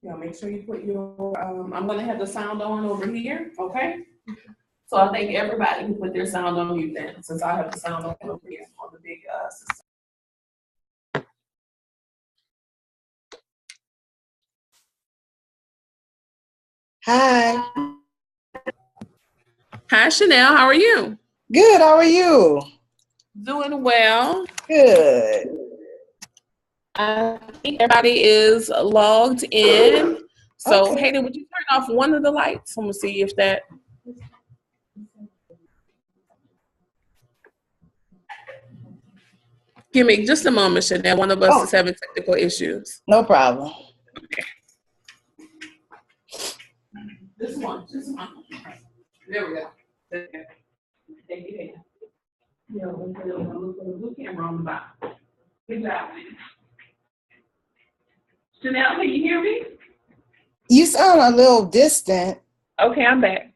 Yeah, make sure you put your, I'm gonna have the sound on over here, okay? So I think everybody can put their sound on mute then, since I have the sound on over here on the big, system. Hi. Hi, Chanelle, how are you? Good, how are you? Doing well. Good. I think everybody is logged in. So Okay. Hayden, would you turn off one of the lights? I'm gonna see if that. Give me just a moment, Chanelle. One of us is having technical issues. No problem. Okay. This one. There we go. Okay. Thank you, Hayden. Yeah, look for the blue camera on the bottom. Good job. Chanelle, can you hear me? You sound a little distant. Okay, I'm back.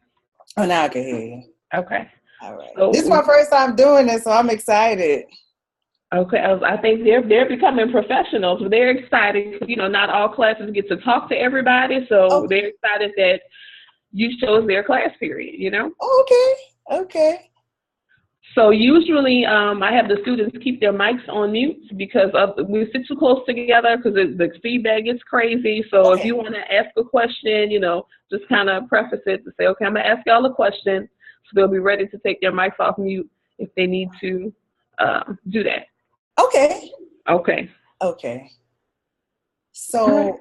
Oh, now I can hear you. Okay. All right. So this is my first time doing this, so I'm excited. Okay, I think they're becoming professionals. They're excited. You know, not all classes get to talk to everybody, so they're excited that you chose their class period. You know. Okay. So usually, I have the students keep their mics on mute because we sit too close together because the feedback gets crazy. So if you want to ask a question, you know, just kind of preface it to say, okay, I'm gonna ask y'all a question, so they'll be ready to take their mics off mute if they need to do that. Okay. So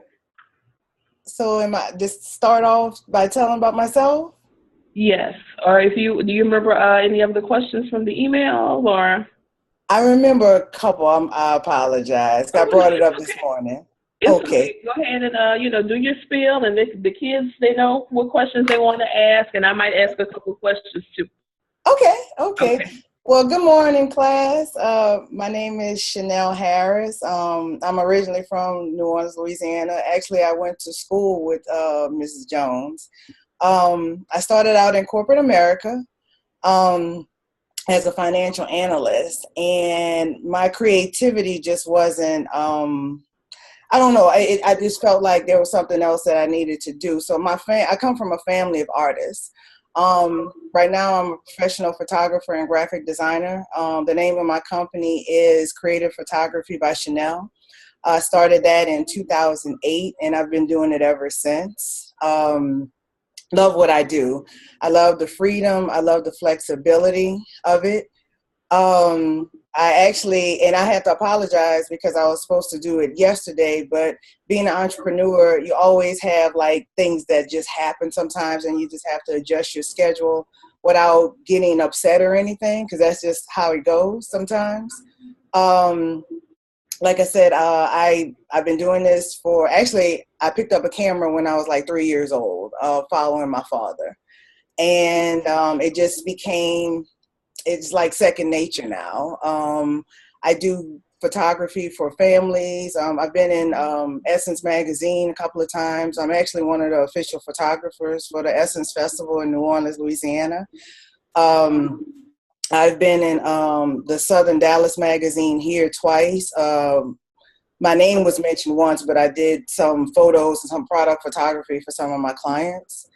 am I just start off by telling about myself? Yes. Or do you remember any of the questions from the email or? I remember a couple. I apologize. I brought it up this morning. Okay. Go ahead and you know, do your spiel, and the kids, they know what questions they want to ask, and I might ask a couple questions too. Okay. Well, good morning, class. My name is Chanelle Harris. I'm originally from New Orleans, Louisiana. Actually, I went to school with Mrs. Jones. I started out in corporate America as a financial analyst, and my creativity just wasn't, I don't know, I just felt like there was something else that I needed to do. So I come from a family of artists. Right now I'm a professional photographer and graphic designer. The name of my company is Creative Photography by Chanelle. I started that in 2008, and I've been doing it ever since. Love what I do. I love the freedom. I love the flexibility of it. I have to apologize because I was supposed to do it yesterday, but being an entrepreneur, you always have like things that just happen sometimes, and you just have to adjust your schedule without getting upset or anything, because that's just how it goes sometimes. Like I said, I've been doing this I picked up a camera when I was like 3 years old, following my father. And it just became, it's like second nature now. I do photography for families. I've been in Essence magazine a couple of times. I'm actually one of the official photographers for the Essence Festival in New Orleans, Louisiana. I've been in the Southern Dallas magazine here twice. My name was mentioned once, but I did some photos and some product photography for some of my clients.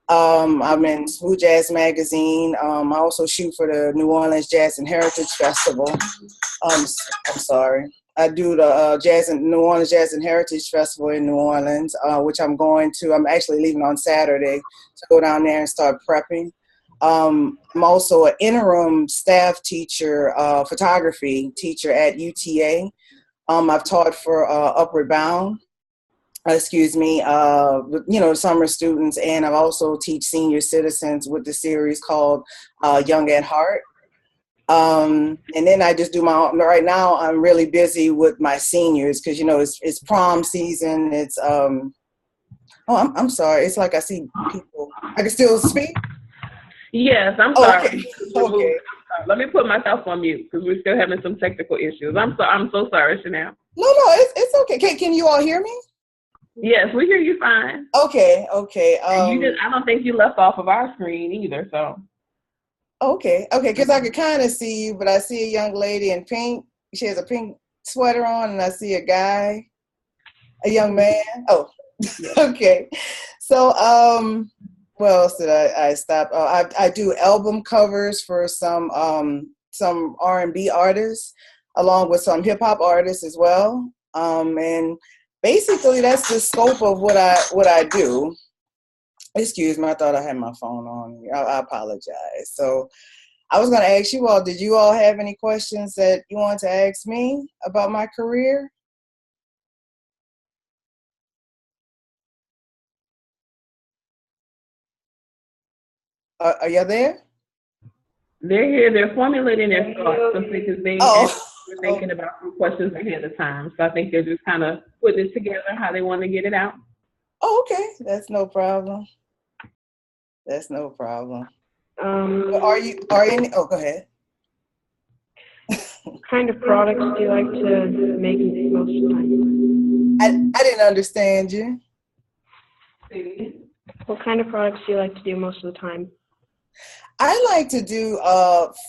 I'm in Smooth Jazz magazine. I also shoot for the New Orleans Jazz and Heritage Festival. I'm sorry. I do the New Orleans Jazz and Heritage Festival in New Orleans, which I'm actually leaving on Saturday to go down there and start prepping. I'm also an interim staff teacher, photography teacher at UTA. I've taught for Upward Bound, summer students, and I also teach senior citizens with the series called Young at Heart. And then I just do my own. Right now, I'm really busy with my seniors because, it's prom season. It's, I'm sorry. It's like I see people. I can still speak? Yes, I'm Okay. sorry. Okay. Let me put myself on mute because we're still having some technical issues. I'm so sorry, Chanelle. No, it's okay. Can you all hear me? Yes, we hear you fine. Okay, okay. And I don't think you left off of our screen either, so. Okay, because I could kind of see you, but I see a young lady in pink. She has a pink sweater on, and I see a guy, a young man. Oh, okay. So, what else did I stop? I do album covers for some R&B artists, along with some hip hop artists as well. And basically, that's the scope of what I do. Excuse me, I thought I had my phone on. I apologize. So I was going to ask you all, did you all have any questions that you want to ask me about my career? Are you there? They're here. They're formulating their thoughts because they were thinking about some questions ahead of time. So I think they're just kind of putting it together how they want to get it out. Oh, okay. That's no problem. That's no problem. Are you oh, go ahead. What kind of products do you like to make most of the time? I didn't understand you. What kind of products do you like to do most of the time? I like to do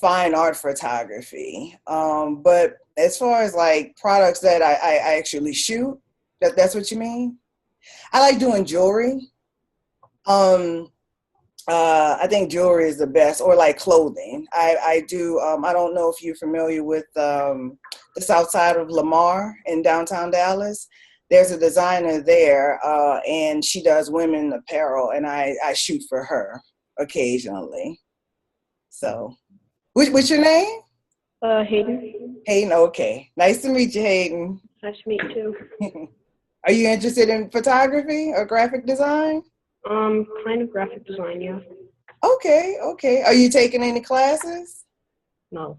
fine art photography. But as far as like products that I actually shoot, that's what you mean? I like doing jewelry. I think jewelry is the best, or like clothing. I do. I don't know if you're familiar with the south side of Lamar in downtown Dallas. There's a designer there, and she does women apparel, and I shoot for her occasionally. So, what's your name? Hayden. Hayden. Okay, nice to meet you, Hayden. Nice to meet you too. Are you interested in photography or graphic design? Kind of graphic design, yeah. Okay. Are you taking any classes? No.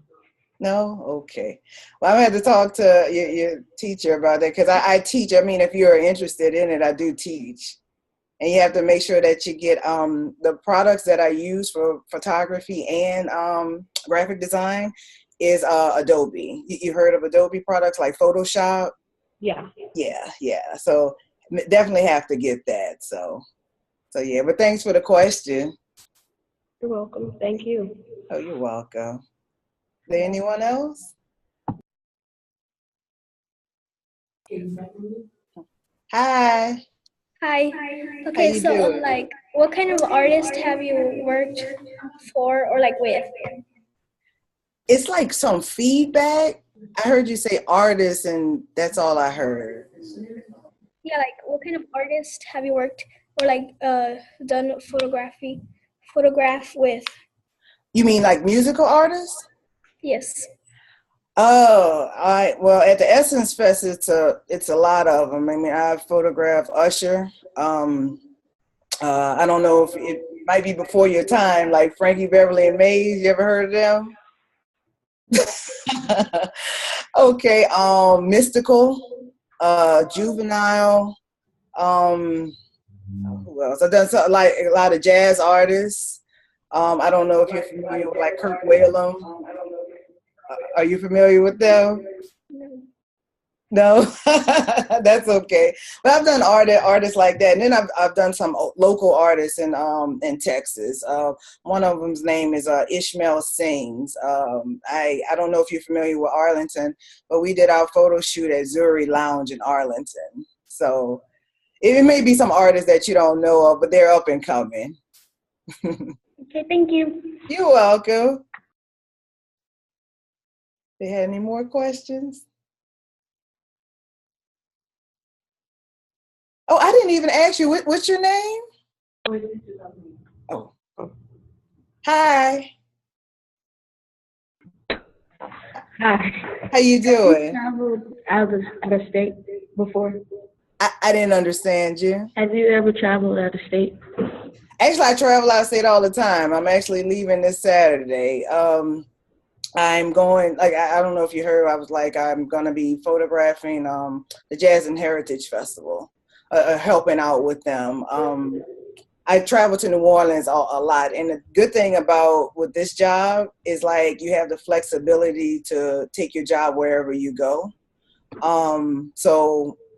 No? Okay. Well, I'm going to have to talk to your teacher about that because I teach. I mean, if you're interested in it, I do teach. And you have to make sure that you get the products that I use for photography and graphic design is Adobe. You heard of Adobe products like Photoshop? Yeah. Yeah. So definitely have to get that. So yeah, but thanks for the question. You're welcome. Thank you. Oh, you're welcome. Is there anyone else? Hi. Hi. How Okay, you so doing? like, what kind of artist have you worked for or like with? It's like some feedback. I heard you say artist, and that's all I heard. Yeah, like what kind of artist have you worked or like done photograph with? You mean like musical artists? Yes. Oh, well, at the Essence Fest, it's a lot of them. I mean, I photographed Usher. I don't know if it might be before your time, like Frankie Beverly and Maze. You ever heard of them? Okay, Mystical, Juvenile. Who else? I've done like a lot of jazz artists. I don't know if you're familiar with like Kirk Whalum. Are you familiar with them? No, that's okay. But I've done artists like that, and then I've done some local artists in Texas. One of them's name is Ishmael Sings. I don't know if you're familiar with Arlington, but we did our photo shoot at Zuri Lounge in Arlington. So it may be some artists that you don't know of, but they're up and coming. Okay, thank you. You're welcome. They had any more questions? Oh, I didn't even ask you. What's your name? Oh. Hi. Hi. How you doing? Traveled out of state before? I didn't understand you. Have you ever traveled out of state? Actually, I travel out of state all the time. I'm actually leaving this Saturday. I'm going, like, I don't know if you heard, I'm going to be photographing the Jazz and Heritage Festival, helping out with them. I travel to New Orleans a lot. And the good thing about with this job is like you have the flexibility to take your job wherever you go.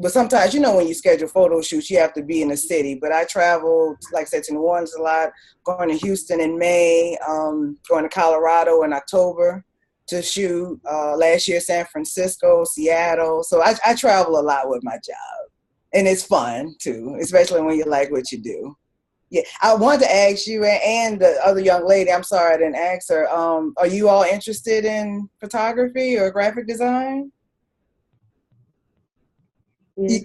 But sometimes, you know, when you schedule photo shoots, you have to be in the city. But I travel, like I said, to New Orleans a lot, going to Houston in May, going to Colorado in October to shoot. Last year, San Francisco, Seattle. So I travel a lot with my job. And it's fun, too, especially when you like what you do. Yeah, I wanted to ask you and the other young lady, I'm sorry I didn't ask her, are you all interested in photography or graphic design? Yes.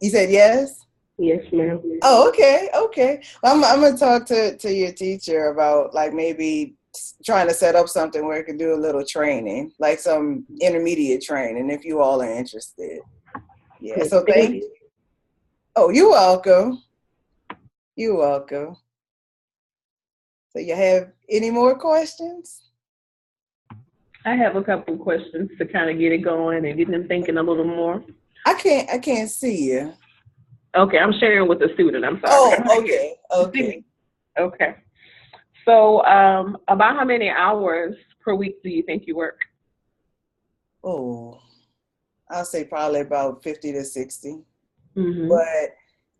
You said yes? Yes, ma'am. Oh, okay, okay. Well, I'm gonna talk to your teacher about like maybe trying to set up something where it could do a little training, like some intermediate training, if you all are interested. Yeah. Yes, So thank you. Oh, you're welcome. You're welcome. So you have any more questions? I have a couple of questions to kind of get it going and get them thinking a little more. I can't see you. Okay, I'm sharing with a student. I'm sorry. Oh, okay, okay. Okay. So, about how many hours per week do you think you work? Oh, I'll say probably about 50 to 60. Mm-hmm. But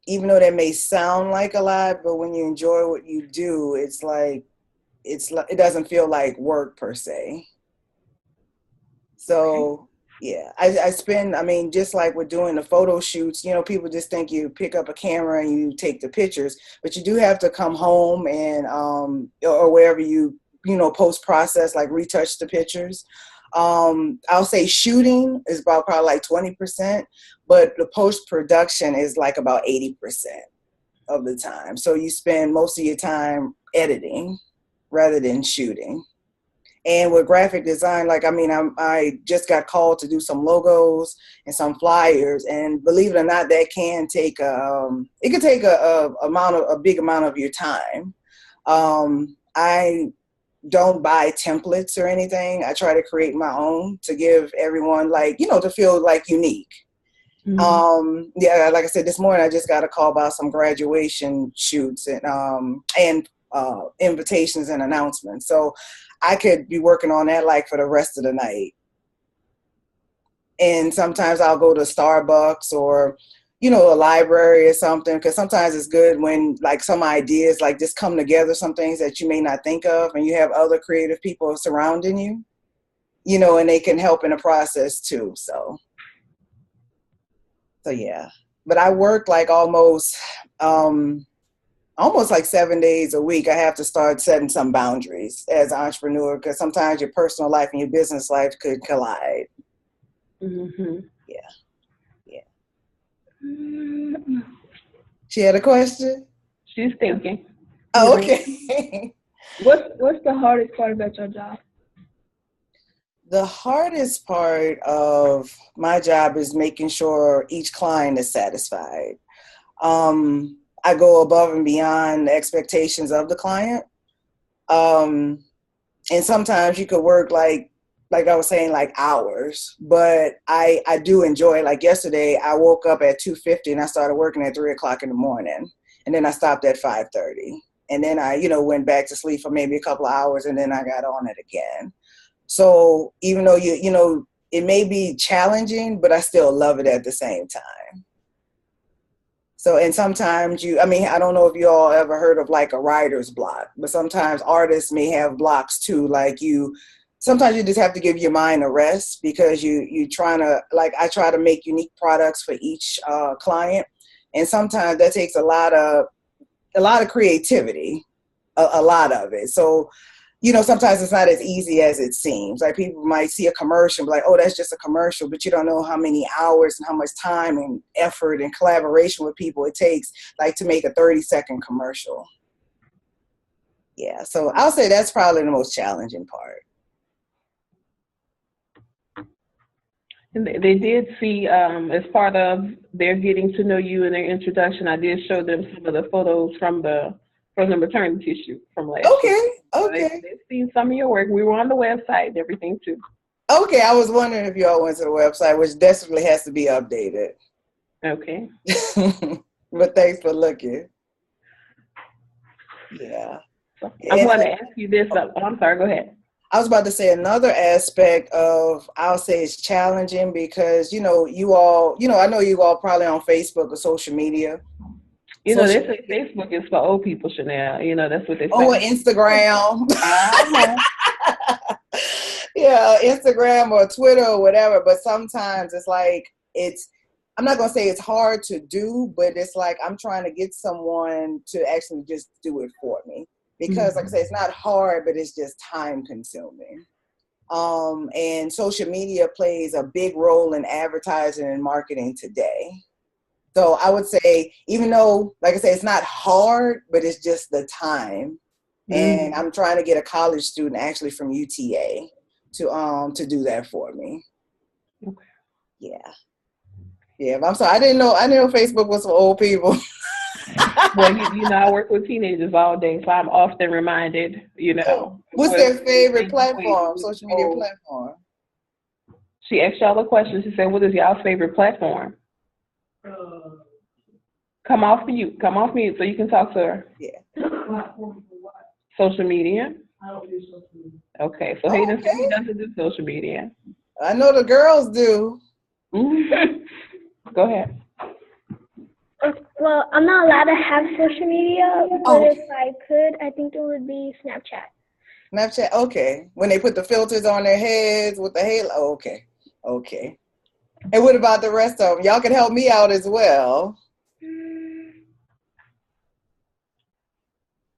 even though that may sound like a lot, but when you enjoy what you do, it's like it doesn't feel like work per se. So yeah, I mean, just like we're doing the photo shoots, you know, people just think you pick up a camera and you take the pictures, but you do have to come home and or wherever you know, post process, like retouch the pictures. I'll say shooting is about probably like 20%, but the post production is like about 80% of the time. So you spend most of your time editing rather than shooting. And with graphic design, like, I mean, I just got called to do some logos and some flyers, and believe it or not, that can take it can take a big amount of your time. I don't buy templates or anything. I try to create my own to give everyone, like, you know, to feel like unique. Mm-hmm. Yeah, like I said, this morning I just got a call about some graduation shoots and invitations and announcements. So I could be working on that like for the rest of the night. And sometimes I'll go to Starbucks or, you know, a library or something, because sometimes it's good when like some ideas like just come together, some things that you may not think of, and you have other creative people surrounding you, you know, and they can help in the process too. So yeah, but I work like almost like 7 days a week. I have to start setting some boundaries as an entrepreneur, because sometimes your personal life and your business life could collide. Mm-hmm. Yeah. She had a question? She's thinking. Oh, okay. What's the hardest part about your job? The hardest part of my job is making sure each client is satisfied. I go above and beyond the expectations of the client. And sometimes you could work like I was saying, like hours, but I do enjoy it. Like yesterday, I woke up at 2:50 and I started working at 3:00 in the morning. And then I stopped at 5:30. And then I, you know, went back to sleep for maybe a couple of hours, and then I got on it again. So even though you know, it may be challenging, but I still love it at the same time. So, and sometimes I mean, I don't know if you all ever heard of like a writer's block, but sometimes artists may have blocks too. Like sometimes you just have to give your mind a rest, because you trying to, like, I try to make unique products for each client. And sometimes that takes a lot of creativity, a lot of it. So, you know, sometimes it's not as easy as it seems. Like people might see a commercial and be like, oh, that's just a commercial, but you don't know how many hours and how much time and effort and collaboration with people it takes, like, to make a 30-second commercial. Yeah, so I'll say that's probably the most challenging part. And they did see, as part of their getting to know you in their introduction, I did show them some of the photos from the maternity shoot from last year. Okay. So they've seen some of your work. We were on the website and everything too. Okay, I was wondering if you all went to the website, which desperately has to be updated. Okay. But thanks for looking. Yeah. So I'm And going to ask you this. I'm sorry, go ahead. I was about to say another aspect of, I'll say it's challenging because, you know, I know you all probably on Facebook or social media. You know, they say Facebook is for old people, Chanelle. You know, that's what they say. Oh, Instagram. Uh-huh. Yeah, Instagram or Twitter or whatever. But sometimes it's like, I'm not going to say it's hard to do, but it's like I'm trying to get someone to actually just do it for me. Because, like I say, it's not hard, but it's just time consuming. And social media plays a big role in advertising and marketing today. So I would say, even though, like I say, it's not hard, but it's just the time. And I'm trying to get a college student actually from UTA to do that for me. Okay. Yeah. Yeah, but I'm sorry. I didn't know Facebook was for old people. Well, you know, I work with teenagers all day, so I'm often reminded, you know. What's their favorite platform, social media platform? She asked y'all a question. She said, what is y'all's favorite platform? Come off mute. Come off mute so you can talk to her. Yeah. Social media? I don't do social media. Okay, so Hayden said he doesn't do social media. I know the girls do. Go ahead. Well, I'm not allowed to have social media, but if I could, I think it would be Snapchat. Snapchat, okay. When they put the filters on their heads with the halo, okay. And what about the rest of them? Y'all can help me out as well.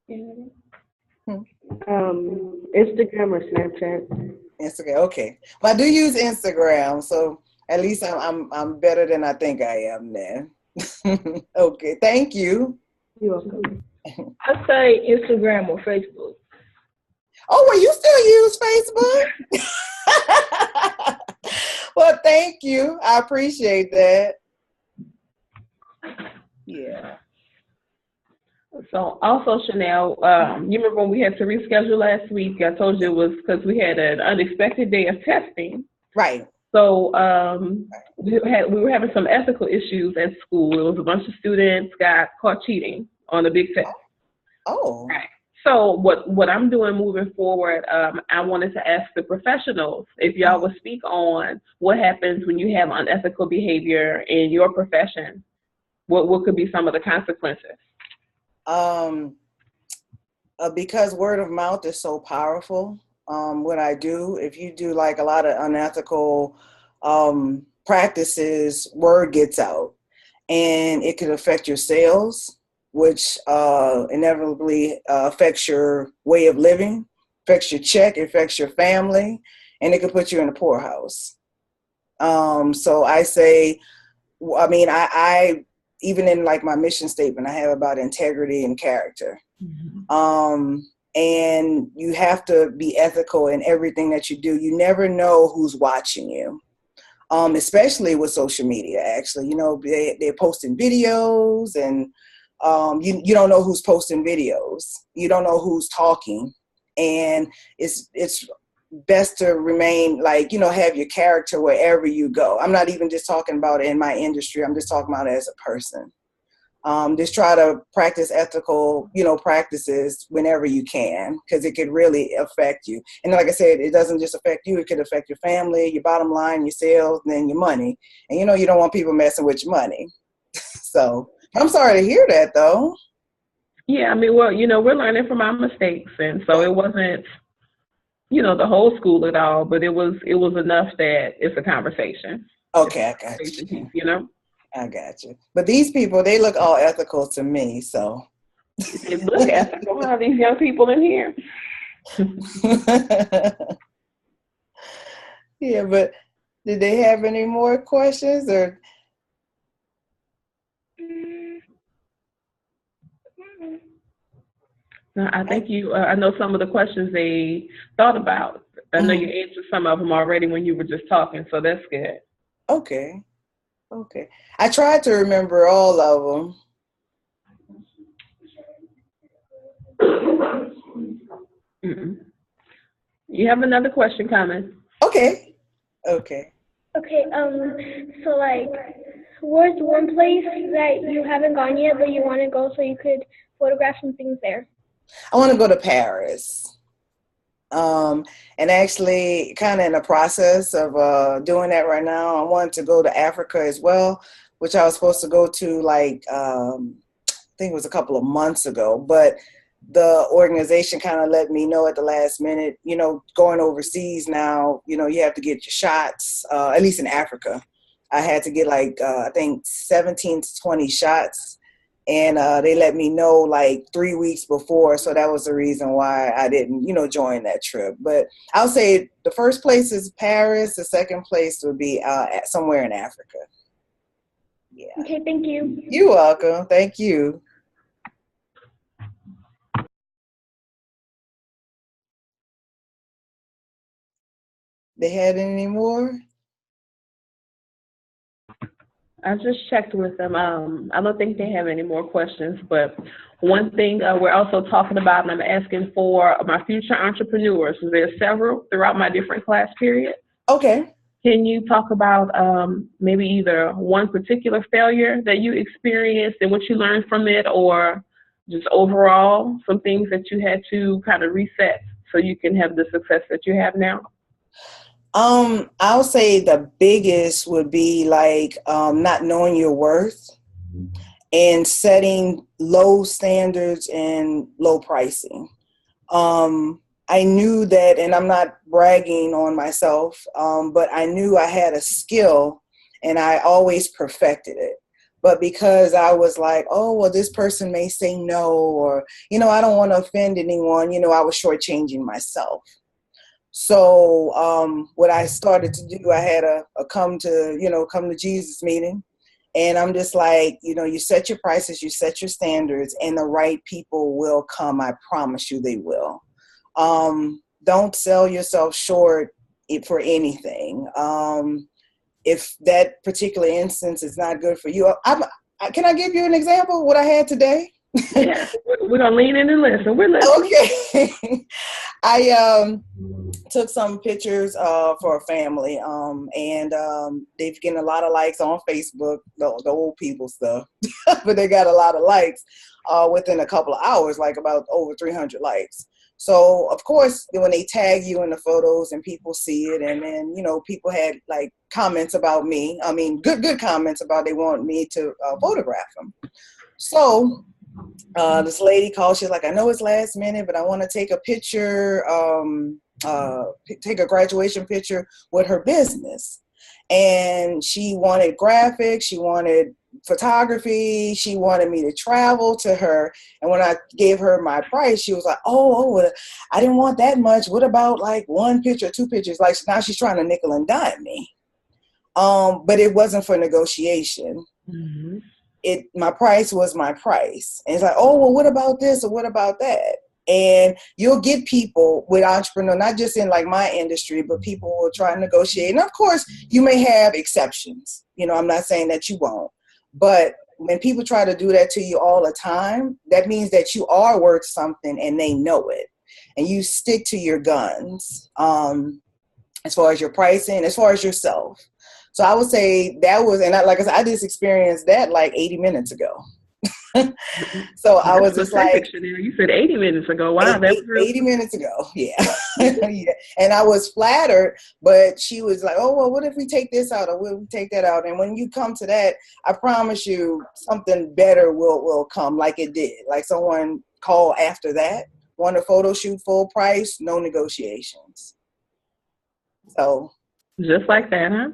Instagram or Snapchat. Instagram, okay. Well, I do use Instagram, so at least I'm better than I think I am then. Okay, thank you. You're welcome. I say Instagram or Facebook. Oh, well, you still use Facebook? Well, thank you. I appreciate that. Yeah. So also, Chanelle, you remember when we had to reschedule last week? I told you it was because we had an unexpected day of testing. Right. So we were having some ethical issues at school. It was a bunch of students got caught cheating on a big test. Oh. Right. So what I'm doing moving forward, I wanted to ask the professionals if y'all would speak on what happens when you have unethical behavior in your profession. What could be some of the consequences? Because word of mouth is so powerful. What I do, if you do like a lot of unethical practices, word gets out, and it could affect your sales, which inevitably affects your way of living, affects your check, affects your family, and it could put you in a poorhouse. So I say, I even in like my mission statement, I have about integrity and character. And you have to be ethical in everything that you do. You never know who's watching you. Especially with social media, actually, you know, they're posting videos, and you don't know who's posting videos. You don't know who's talking, and it's best to remain like, you know, have your character wherever you go. I'm not even just talking about in my industry. I'm just talking about as a person. Just try to practice ethical, you know, practices whenever you can, because it could really affect you. And like I said, it doesn't just affect you. It could affect your family, your bottom line, your sales, and then your money. And, you know, you don't want people messing with your money. So I'm sorry to hear that, though. Yeah, I mean, well, you know, we're learning from our mistakes. And so it wasn't, you know, the whole school at all, but it was enough that it's a conversation. Okay, I got you. You know? I got you. But these people, they look all ethical to me, so. They look ethical, huh? These young people in here. Yeah, but did they have any more questions or? No, I think I know some of the questions they thought about. I know you answered some of them already when you were just talking, so that's good. Okay. I tried to remember all of them. You have another question coming. Okay. Okay, so like, where's one place that you haven't gone yet but you want to go so you could photograph some things there? I want to go to Paris. And actually kind of in the process of doing that right now. I wanted to go to Africa as well, which I was supposed to go to like, I think it was a couple of months ago, but the organization kind of let me know at the last minute, you know, going overseas now, you know, you have to get your shots, at least in Africa. I had to get like, I think 17 to 20 shots. And they let me know like 3 weeks before. So that was the reason why I didn't, you know, join that trip. But I'll say the first place is Paris. The second place would be somewhere in Africa. Yeah. Okay, thank you. You're welcome. Thank you. They had any more? I just checked with them. I don't think they have any more questions, but one thing we're also talking about, and I'm asking for my future entrepreneurs. There's several throughout my different class periods. Okay. Can you talk about maybe either one particular failure that you experienced and what you learned from it, or just overall some things that you had to kind of reset so you can have the success that you have now? I'll say the biggest would be like not knowing your worth and setting low standards and low pricing. I knew that, and I'm not bragging on myself, but I knew I had a skill and I always perfected it. But because I was like, oh, well, this person may say no, or, you know, I don't want to offend anyone, you know, I was shortchanging myself. So what I started to do, I had a come to Jesus meeting. And I'm just like, you know, you set your prices, you set your standards, and the right people will come. I promise you they will. Don't sell yourself short for anything. If that particular instance is not good for you, can I give you an example of what I had today? Yeah, we're going to lean in and listen. We're listening. Okay. I took some pictures for a family, and they've getting a lot of likes on Facebook, the old people stuff, but they got a lot of likes within a couple of hours, like about over 300 likes. So, of course, when they tag you in the photos and people see it, and then, you know, people had like comments about me. I mean, good comments about they want me to photograph them. So this lady called. She's like, I know it's last minute, but I want to take a picture, take a graduation picture with her business. And she wanted graphics. She wanted photography. She wanted me to travel to her. And when I gave her my price, she was like, oh, I didn't want that much. What about like one picture, two pictures? Like now she's trying to nickel and dime me. But it wasn't for negotiation. Mm-hmm. My price was my price. And it's like, oh, well, what about this or what about that? And you'll get people with entrepreneur, not just in like my industry, but people will try to negotiate. And of course, you may have exceptions. You know, I'm not saying that you won't. But when people try to do that to you all the time, that means that you are worth something and they know it. And you stick to your guns as far as your pricing, as far as yourself. So I would say that was, and like I said, I just experienced that like 80 minutes ago. So I was just like, you said 80 minutes ago. Wow, that was real. 80 minutes ago. Yeah. Yeah. And I was flattered, but she was like, oh, well, what if we take this out or what if we take that out? And when you come to that, I promise you something better will come like it did. Like someone called after that, want a photo shoot full price, no negotiations. So. Just like that, huh?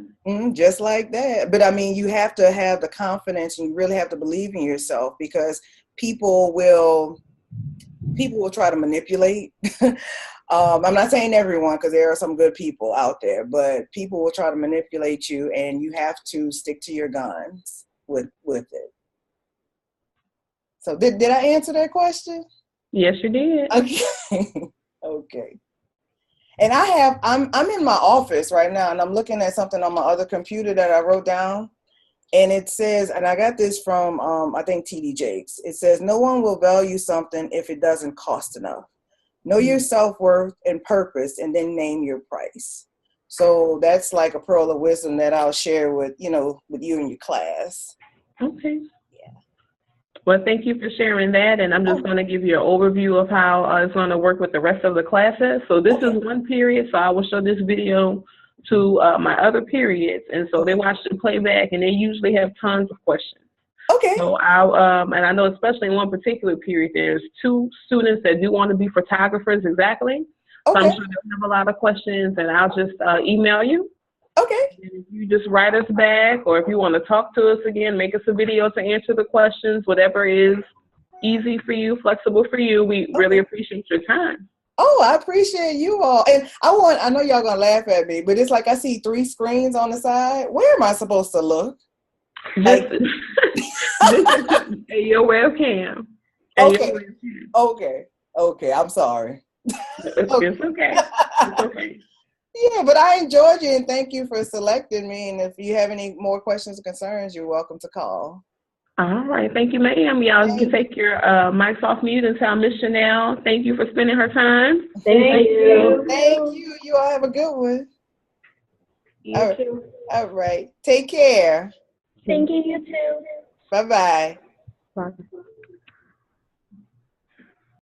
Just like that. But I mean, you have to have the confidence and you really have to believe in yourself because people will try to manipulate. I'm not saying everyone because there are some good people out there, but people will try to manipulate you and you have to stick to your guns with it. So did I answer that question? Yes, you did. Okay. Okay. And I'm in my office right now and I'm looking at something on my other computer that I wrote down. And it says, and I got this from, I think TD Jakes. It says, no one will value something if it doesn't cost enough. Know your self-worth and purpose and then name your price. So that's like a pearl of wisdom that I'll share with you and your class. Okay. Yeah. Well, thank you for sharing that, and I'm just going to give you an overview of how it's going to work with the rest of the classes. So this is one period, so I will show this video to my other periods, and so they watch the playback, and they usually have tons of questions. Okay. So I'll, and I know especially in one particular period, there's 2 students that do want to be photographers exactly. So I'm sure they'll have a lot of questions, and I'll just email you. Okay. And if you just write us back, or if you want to talk to us again, make us a video to answer the questions, whatever is easy for you, flexible for you. We really appreciate your time. Oh, I appreciate you all. And I know y'all gonna laugh at me, but it's like I see 3 screens on the side. Where am I supposed to look? This is your webcam. Okay. I'm sorry. It's okay. It's okay. Yeah, but I enjoyed you, and thank you for selecting me. And if you have any more questions or concerns, you're welcome to call. All right. Thank you, ma'am. Y'all can take your mics off mute and tell Miss Chanelle thank you for spending her time. Thank you. Thank you. You all have a good one. You too. All right. Take care. Thank you, you too. Bye-bye. Bye.